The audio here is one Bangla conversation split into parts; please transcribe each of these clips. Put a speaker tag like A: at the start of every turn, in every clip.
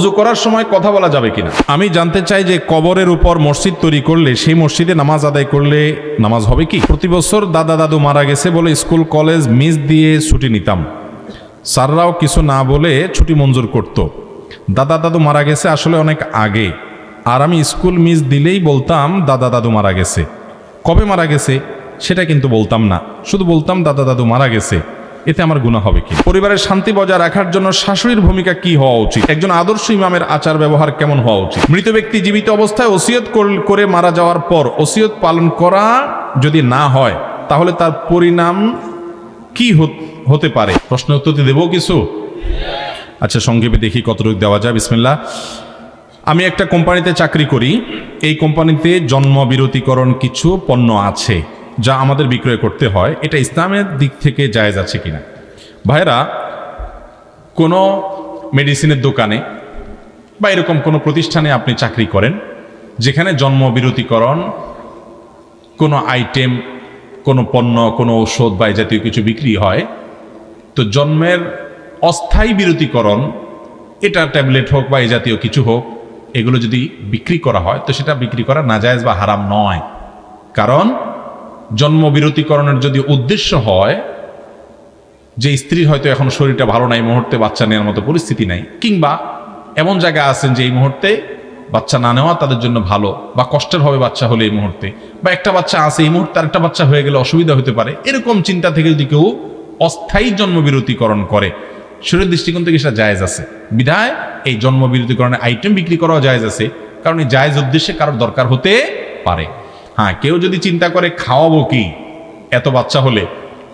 A: ওযু করার সময় কথা বলা যাবে কিনা? আমি জানতে চাই যে কবরের উপর মসজিদ তৈরি করলে সেই মসজিদে নামাজ আদায় করলে নামাজ হবে কি? প্রতি বছর দাদা দাদু মারা গেছে বলে স্কুল কলেজ মিস দিয়ে ছুটি নিতাম, স্যাররাও কিছু না বলে ছুটি মঞ্জুর করত। দাদা দাদু মারা গেছে আসলে অনেক আগে, আর আমি স্কুল মিস দিলেই বলতাম দাদা দাদু মারা গেছে। কবে মারা গেছে সেটা কিন্তু বলতাম না, শুধু বলতাম দাদা দাদু মারা গেছে। এতে আমার গুনাহ হবে কি? পরিবারের শান্তি বজায় রাখার জন্য শাশুড়ির ভূমিকা কি হওয়া উচিত? একজন আদর্শ ইমামের আচার ব্যবহার কেমন হওয়া উচিত? মৃত ব্যক্তি জীবিত অবস্থায় ওসিয়ত করে মারা যাওয়ার পর ওসিয়ত পালন করা যদি না হয় তাহলে তার পরিণাম কি হতে পারে? প্রশ্ন উত্তর দেব কিছু? আচ্ছা, সংক্ষেপে দেখি কতটুকু দেওয়া যায়। বিসমিল্লাহ। আমি একটা কোম্পানিতে চাকরি করি। এই কোম্পানিতে জন্ম বিরতিকরণ কিছু পণ্য আছে যা আমাদের বিক্রয় করতে হয়। এটা ইসলামের দিক থেকে জায়েজ আছে কিনা? ভাইরা, কোনো মেডিসিনের দোকানে বা এরকম কোনো প্রতিষ্ঠানে আপনি চাকরি করেন যেখানে জন্ম বিরতিকরণ কোনো আইটেম, কোনো পণ্য, কোনো ঔষধ বা এই জাতীয় কিছু বিক্রি হয়, তো জন্মের অস্থায়ী বিরতিকরণ, এটা ট্যাবলেট হোক বা এই জাতীয় কিছু হোক, এগুলো যদি বিক্রি করা হয় তো সেটা বিক্রি করা নাজায়েজ বা হারাম নয়। কারণ জন্ম বিরতিকরণের যদি উদ্দেশ্য হয় যে স্ত্রীর হয়তো এখন শরীরটা ভালো নাই, মুহূর্তে বাচ্চা নেওয়ার মতো পরিস্থিতি নাই, কিংবা এমন জায়গায় আছেন যে এই মুহূর্তে বাচ্চা না নেওয়া তাদের জন্য ভালো বা কষ্টের হবে বাচ্চা হলে এই মুহূর্তে, বা একটা বাচ্চা আছে এই মুহূর্তে আরেকটা বাচ্চা হয়ে গেলে অসুবিধা হতে পারে, এরকম চিন্তা থেকে যদি কেউ অস্থায়ী জন্ম বিরতিকরণ করে, শরীরের দৃষ্টিকোণ থেকে সেটা জায়েজ আছে। বিধায় এই জন্ম বিরতিকরণের আইটেম বিক্রি করাও জায়েজ আছে, কারণ এই জায়েজ উদ্দেশ্যে কারোর দরকার হতে পারে। হ্যাঁ, কেউ যদি চিন্তা করে খাওয়াবো কি এত বাচ্চা হলে,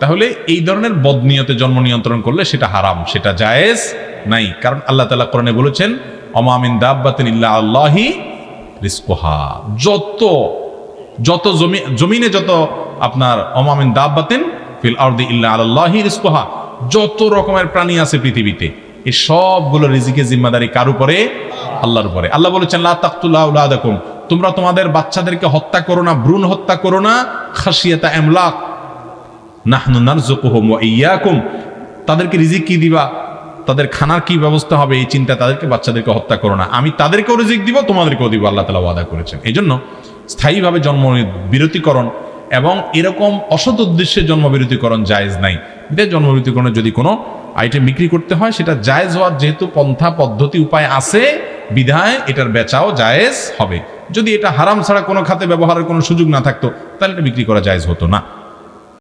A: তাহলে এই ধরনের বদনিয়তে জন্ম নিয়ন্ত্রণ করলে সেটা হারাম, সেটা জায়েজ নাই। কারণ আল্লাহ তাআলা কোরআনে বলেছেন, ওমা মিন দাব্বাতিন ইল্লা আল্লাহি রিজকুহা। যত জমিনে যত আপনার ওমা মিন দাব্বাতিন ফিল আরদি ইল্লা আল্লাহি রিজকুহা, যত রকমের প্রাণী আছে পৃথিবীতে, এই সবগুলো রিজিকের জিম্মাদারি কার উপরে? আল্লাহর উপরে। আল্লাহ বলেছেন, লা তাকতুলু আওলাদাকুম, তোমরা তোমাদের বাচ্চাদেরকে হত্যা করো না, ভ্রূণ হত্যা করো না, খাশিয়াতা ইমলাক, নাহনু নারযুকুহুম ওয়া ইয়্যাকুম, তাদেরকে রিজিক কি দিবা, তাদের খানার কি ব্যবস্থা হবে, এই চিন্তা তাদেরকে বাচ্চাদেরকে হত্যা করো না, আমি তাদেরকেও রিজিক দিব, তোমাদেরকেও দিব, আল্লাহ তাআলা ওয়াদা করেছেন। এই জন্য স্থায়ীভাবে জন্ম বিরতিকরণ এবং এরকম অসৎ উদ্দেশ্যে জন্ম বিরতিকরণ জায়েজ নাই। বিধায় জন্ম বিরতিকরণের যদি কোনো আইটেম বিক্রি করতে হয় সেটা জায়েজ হওয়ার যেহেতু পন্থা পদ্ধতি উপায় আছে, বিধায় এটার বেচাও জায়েজ হবে। যদি এটা হারাম ছাড়া কোনো খাতে ব্যবহারের কোনো সুযোগ না থাকতো তাহলে এটা বিক্রি করা জায়েজ হতো না।